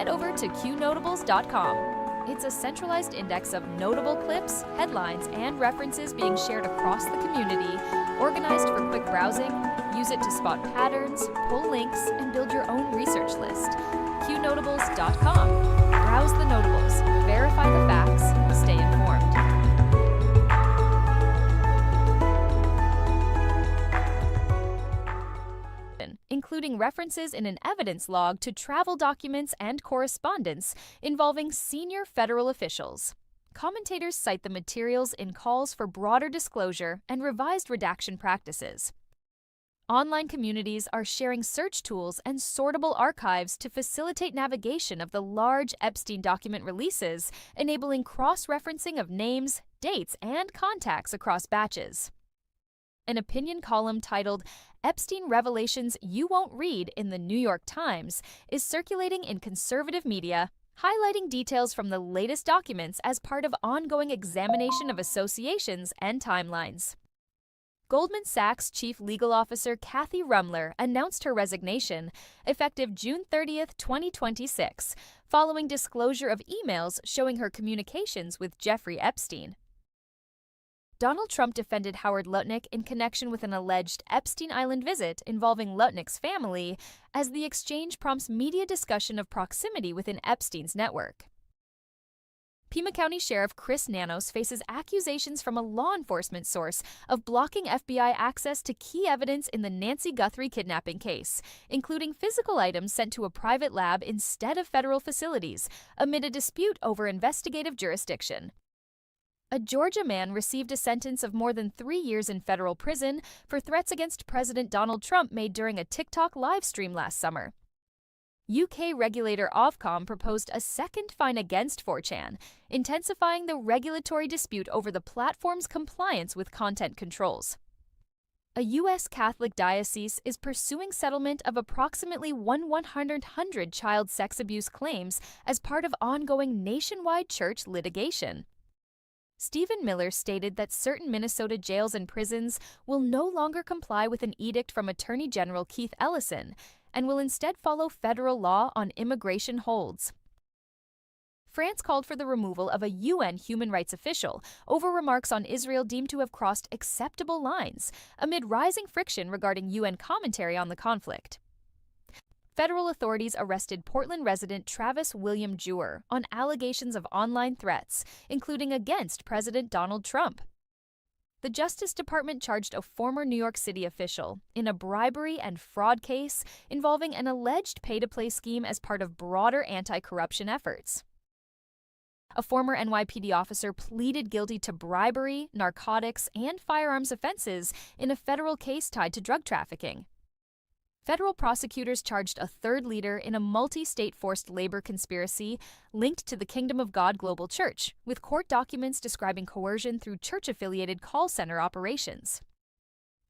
head over to Qnotables.com. It's a centralized index of notable clips, headlines, and references being shared across the community, organized for quick browsing. Use it to spot patterns, pull links, and build your own research list. Qnotables.com. Browse the notables, verify the facts, stay informed. Including references in an evidence log to travel documents and correspondence involving senior federal officials. Commentators cite the materials in calls for broader disclosure and revised redaction practices. Online communities are sharing search tools and sortable archives to facilitate navigation of the large Epstein document releases, enabling cross-referencing of names, dates, and contacts across batches. An opinion column titled Epstein Revelations You Won't Read in the New York Times is circulating in conservative media, highlighting details from the latest documents as part of ongoing examination of associations and timelines. Goldman Sachs Chief Legal Officer Kathy Rumler announced her resignation, effective June 30, 2026, following disclosure of emails showing her communications with Jeffrey Epstein. Donald Trump defended Howard Lutnick in connection with an alleged Epstein Island visit involving Lutnick's family, as the exchange prompts media discussion of proximity within Epstein's network. Pima County Sheriff Chris Nanos faces accusations from a law enforcement source of blocking FBI access to key evidence in the Nancy Guthrie kidnapping case, including physical items sent to a private lab instead of federal facilities, amid a dispute over investigative jurisdiction. A Georgia man received a sentence of more than 3 years in federal prison for threats against President Donald Trump made during a TikTok live stream last summer. UK regulator Ofcom proposed a second fine against 4chan, intensifying the regulatory dispute over the platform's compliance with content controls. A U.S. Catholic diocese is pursuing settlement of approximately 100 child sex abuse claims as part of ongoing nationwide church litigation. Stephen Miller stated that certain Minnesota jails and prisons will no longer comply with an edict from Attorney General Keith Ellison and will instead follow federal law on immigration holds. France called for the removal of a UN human rights official over remarks on Israel deemed to have crossed acceptable lines, amid rising friction regarding UN commentary on the conflict. Federal authorities arrested Portland resident Travis William Jewer on allegations of online threats, including against President Donald Trump. The Justice Department charged a former New York City official in a bribery and fraud case involving an alleged pay-to-play scheme as part of broader anti-corruption efforts. A former NYPD officer pleaded guilty to bribery, narcotics, and firearms offenses in a federal case tied to drug trafficking. Federal prosecutors charged a third leader in a multi-state forced labor conspiracy linked to the Kingdom of God Global Church, with court documents describing coercion through church-affiliated call center operations.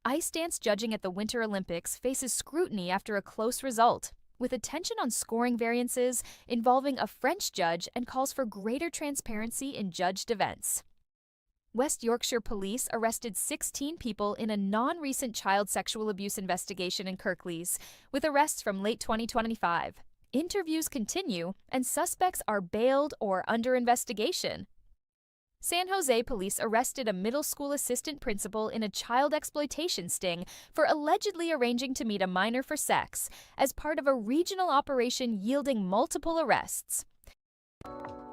Ice dance judging at the Winter Olympics faces scrutiny after a close result, with attention on scoring variances involving a French judge and calls for greater transparency in judged events. West Yorkshire police arrested 16 people in a non-recent child sexual abuse investigation in Kirklees, with arrests from late 2025. Interviews continue, and suspects are bailed or under investigation. San Jose police arrested a middle school assistant principal in a child exploitation sting for allegedly arranging to meet a minor for sex, as part of a regional operation yielding multiple arrests.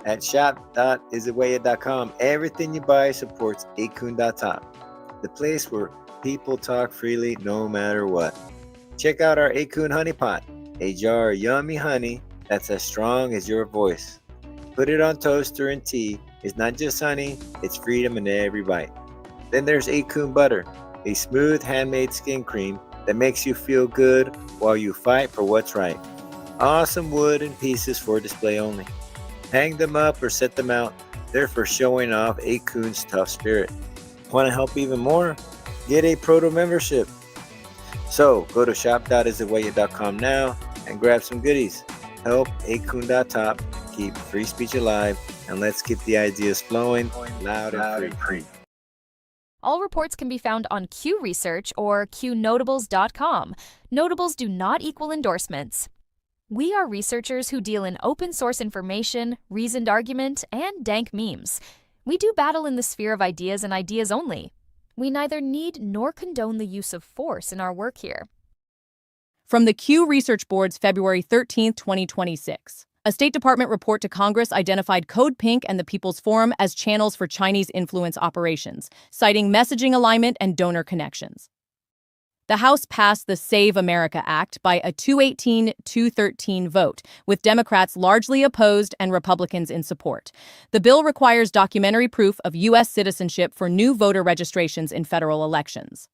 At shop.isawaya.com, everything you buy supports Acun.top, the place where people talk freely no matter what. Check out our Acun Honey Pot, a jar of yummy honey that's as strong as your voice. Put it on toaster and tea. It's not just honey, it's freedom in every bite. Then there's Acun Butter, a smooth handmade skin cream that makes you feel good while you fight for what's right. Awesome wood and pieces for display only. Hang them up or set them out. They're for showing off Acun's tough spirit. Want to help even more? Get a proto membership. So go to shop.isawaya.com now and grab some goodies. Help Acun.top keep free speech alive, and let's keep the ideas flowing loud and free. All reports can be found on Q Research or Qnotables.com. Notables do not equal endorsements. We are researchers who deal in open source information, reasoned argument, and dank memes. We do battle in the sphere of ideas and ideas only. We neither need nor condone the use of force in our work here. From the Q Research Board's February 13, 2026. A State Department report to Congress identified Code Pink and the People's Forum as channels for Chinese influence operations, citing messaging alignment and donor connections. The House passed the Save America Act by a 218-213 vote, with Democrats largely opposed and Republicans in support. The bill requires documentary proof of U.S. citizenship for new voter registrations in federal elections.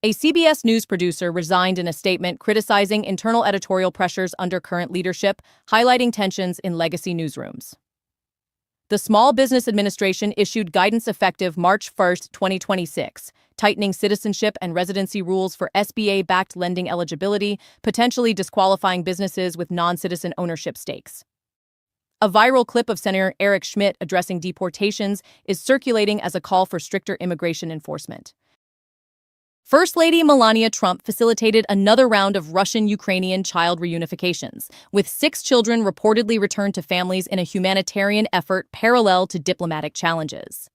A CBS News producer resigned in a statement criticizing internal editorial pressures under current leadership, highlighting tensions in legacy newsrooms. The Small Business Administration issued guidance effective March 1, 2026, tightening citizenship and residency rules for SBA-backed lending eligibility, potentially disqualifying businesses with non-citizen ownership stakes. A viral clip of Senator Eric Schmidt addressing deportations is circulating as a call for stricter immigration enforcement. First Lady Melania Trump facilitated another round of Russian-Ukrainian child reunifications, with 6 children reportedly returned to families in a humanitarian effort parallel to diplomatic challenges.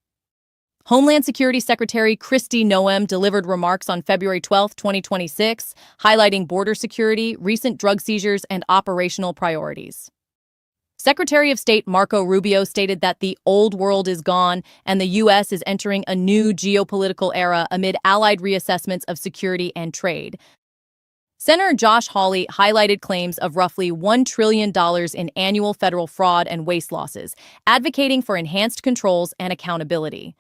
Homeland Security Secretary Noem delivered remarks on February 12, 2026, highlighting border security, recent drug seizures, and operational priorities. Secretary of State Marco Rubio stated that the old world is gone and the U.S. is entering a new geopolitical era amid allied reassessments of security and trade. Senator Josh Hawley highlighted claims of roughly $1 trillion in annual federal fraud and waste losses, advocating for enhanced controls and accountability.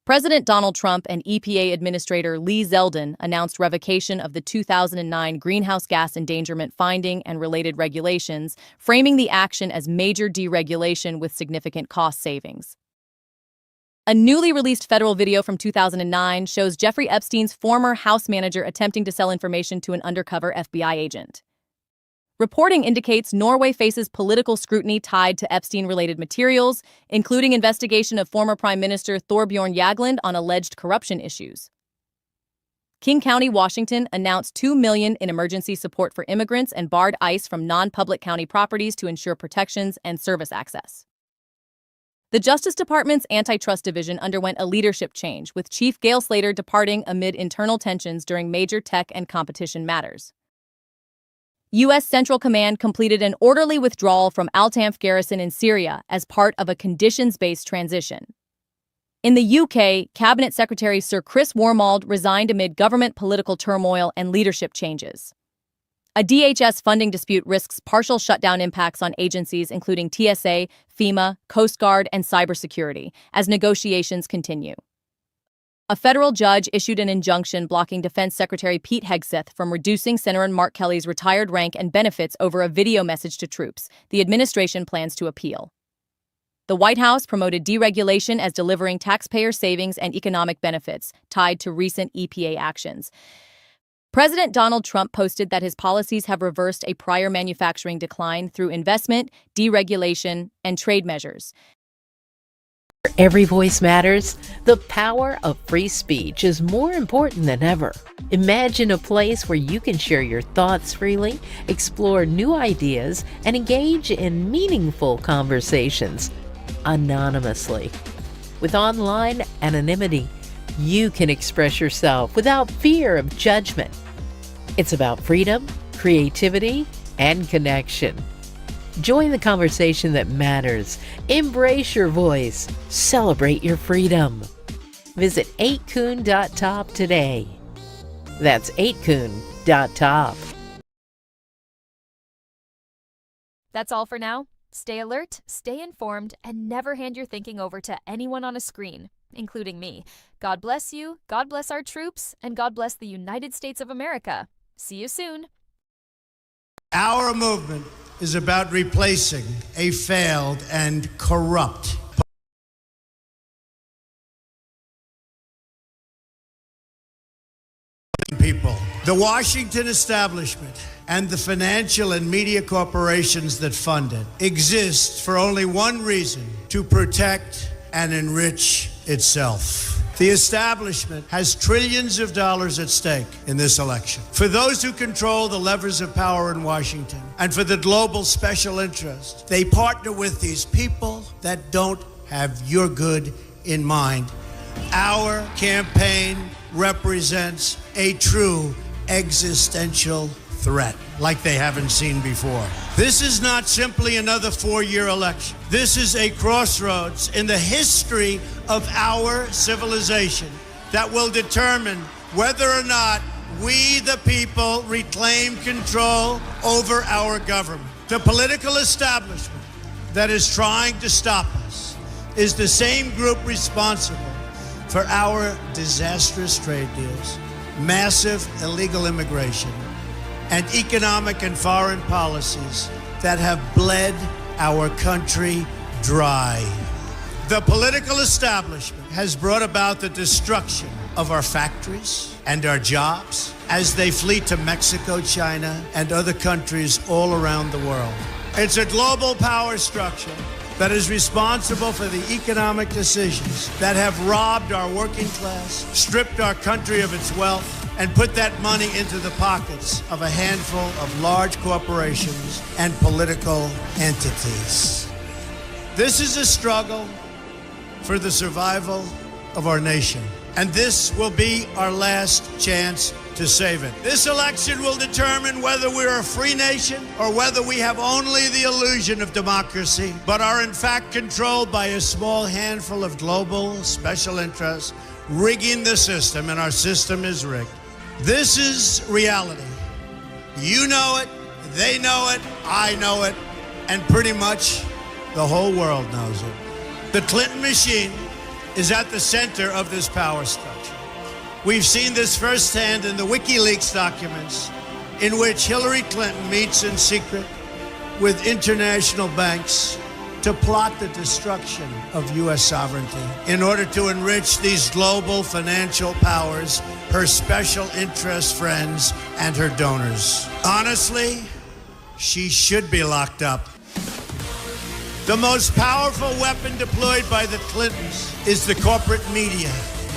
President Donald Trump and EPA Administrator Lee Zeldin announced revocation of the 2009 greenhouse gas endangerment finding and related regulations, framing the action as major deregulation with significant cost savings. A newly released federal video from 2009 shows Jeffrey Epstein's former house manager attempting to sell information to an undercover FBI agent. Reporting indicates Norway faces political scrutiny tied to Epstein-related materials, including investigation of former Prime Minister Thorbjorn Jagland on alleged corruption issues. King County, Washington announced $2 million in emergency support for immigrants and barred ICE from non-public county properties to ensure protections and service access. The Justice Department's Antitrust Division underwent a leadership change, with Chief Gail Slater departing amid internal tensions during major tech and competition matters. U.S. Central Command completed an orderly withdrawal from Al-Tanf garrison in Syria as part of a conditions-based transition. In the UK, Cabinet Secretary Sir Chris Wormald resigned amid government political turmoil and leadership changes. A DHS funding dispute risks partial shutdown impacts on agencies including TSA, FEMA, Coast Guard, and cybersecurity as negotiations continue. A federal judge issued an injunction blocking Defense Secretary Pete Hegseth from reducing Senator Mark Kelly's retired rank and benefits over a video message to troops. The administration plans to appeal. The White House promoted deregulation as delivering taxpayer savings and economic benefits tied to recent EPA actions. President Donald Trump posted that his policies have reversed a prior manufacturing decline through investment, deregulation, and trade measures. Every voice matters. The power of free speech is more important than ever. Imagine a place where you can share your thoughts freely, explore new ideas, and engage in meaningful conversations anonymously. With online anonymity, you can express yourself without fear of judgment. It's about freedom, creativity, and connection. Join the conversation that matters. Embrace your voice. Celebrate your freedom. Visit 8kun.top today. That's 8kun.top. That's all for now. Stay alert, stay informed, and never hand your thinking over to anyone on a screen, including me. God bless you, God bless our troops, and God bless the United States of America. See you soon. Our movement is about replacing a failed and corrupt people. The Washington establishment and the financial and media corporations that fund it exist for only one reason: to protect and enrich itself. The establishment has trillions of dollars at stake in this election. For those who control the levers of power in Washington and for the global special interest, they partner with these people that don't have your good in mind. Our campaign represents a true existential threat like they haven't seen before. This is not simply another four-year election. This is a crossroads in the history of our civilization that will determine whether or not we, the people, reclaim control over our government. The political establishment that is trying to stop us is the same group responsible for our disastrous trade deals, massive illegal immigration, and economic and foreign policies that have bled our country dry. The political establishment has brought about the destruction of our factories and our jobs as they flee to Mexico, China, and other countries all around the world. It's a global power structure that is responsible for the economic decisions that have robbed our working class, stripped our country of its wealth, and put that money into the pockets of a handful of large corporations and political entities. This is a struggle for the survival of our nation, and this will be our last chance to save it. This election will determine whether we're a free nation or whether we have only the illusion of democracy, but are in fact controlled by a small handful of global special interests rigging the system, and our system is rigged. This is reality. You know it, they know it, I know it, and pretty much the whole world knows it. The Clinton machine is at the center of this power structure. We've seen this firsthand in the WikiLeaks documents, in which Hillary Clinton meets in secret with international banks to plot the destruction of U.S. sovereignty in order to enrich these global financial powers, her special interest friends, and her donors. Honestly, she should be locked up. The most powerful weapon deployed by the Clintons is the corporate media,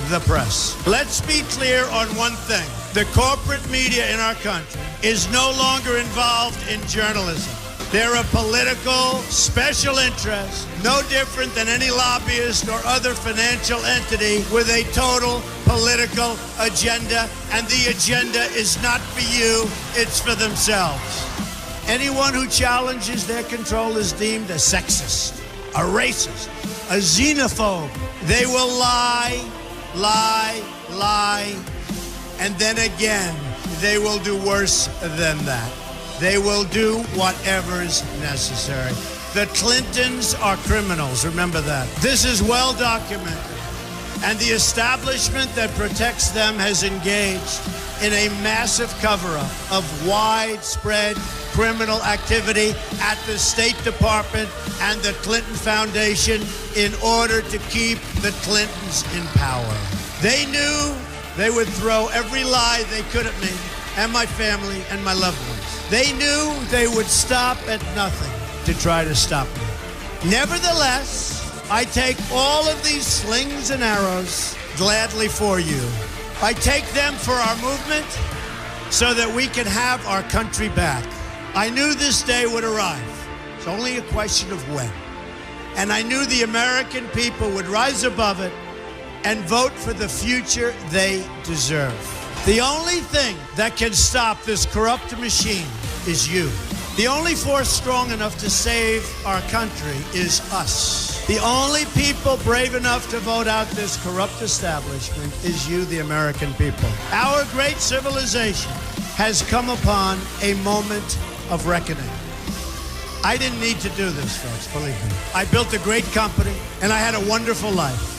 the press. Let's be clear on one thing. The corporate media in our country is no longer involved in journalism. They're a political special interest, no different than any lobbyist or other financial entity with a total political agenda, and the agenda is not for you, it's for themselves. Anyone who challenges their control is deemed a sexist, a racist, a xenophobe. They will lie, and then again, they will do worse than that. They will do whatever is necessary. The Clintons are criminals, remember that. This is well documented, and the establishment that protects them has engaged in a massive cover-up of widespread criminal activity at the State Department and the Clinton Foundation in order to keep the Clintons in power. They knew they would throw every lie they could at me and my family and my loved ones. They knew they would stop at nothing to try to stop me. Nevertheless, I take all of these slings and arrows gladly for you. I take them for our movement so that we can have our country back. I knew this day would arrive. It's only a question of when. And I knew the American people would rise above it and vote for the future they deserve. The only thing that can stop this corrupt machine is you. The only force strong enough to save our country is us. The only people brave enough to vote out this corrupt establishment is you, the American people. Our great civilization has come upon a moment of reckoning. I didn't need to do this, folks, believe me. I built a great company, and I had a wonderful life.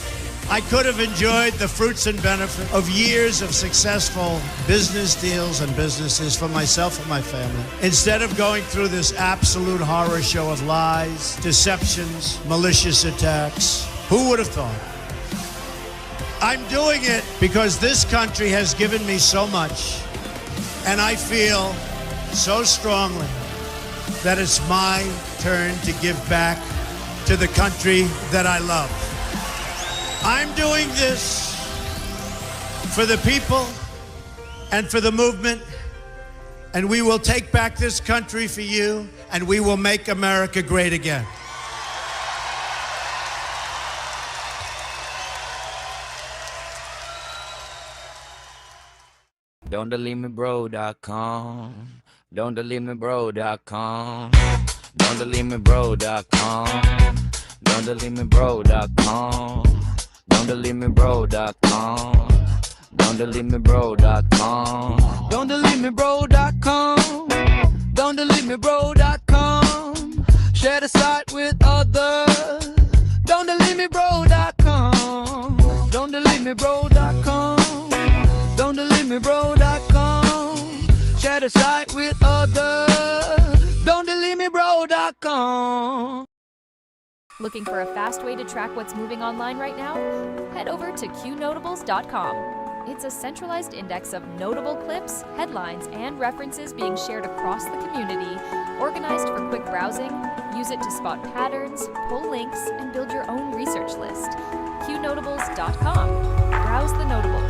I could have enjoyed the fruits and benefit of years of successful business deals and businesses for myself and my family, instead of going through this absolute horror show of lies, deceptions, malicious attacks. Who would have thought? I'm doing it because this country has given me so much, and I feel so strongly that it's my turn to give back to the country that I love. I'm doing this for the people and for the movement. And we will take back this country for you, and we will make America great again. Don'tDeleteMeBro.com. Don'tDeleteMeBro.com. Don'tDeleteMeBro.com. Don'tDeleteMeBro.com. Don'tDeleteMeBro.com. Don'tDeleteMeBro.com. Don'tDeleteMeBro.com. Don'tDeleteMeBro.com. Share the site with others. Don'tDeleteMeBro.com. Don'tDeleteMeBro.com. Don'tDeleteMeBro.com. Share the site with others. Don'tDeleteMeBro.com. Looking for a fast way to track what's moving online right now? Head over to Qnotables.com. It's a centralized index of notable clips, headlines, and references being shared across the community, organized for quick browsing. Use it to spot patterns, pull links, and build your own research list. Qnotables.com. Browse the notables.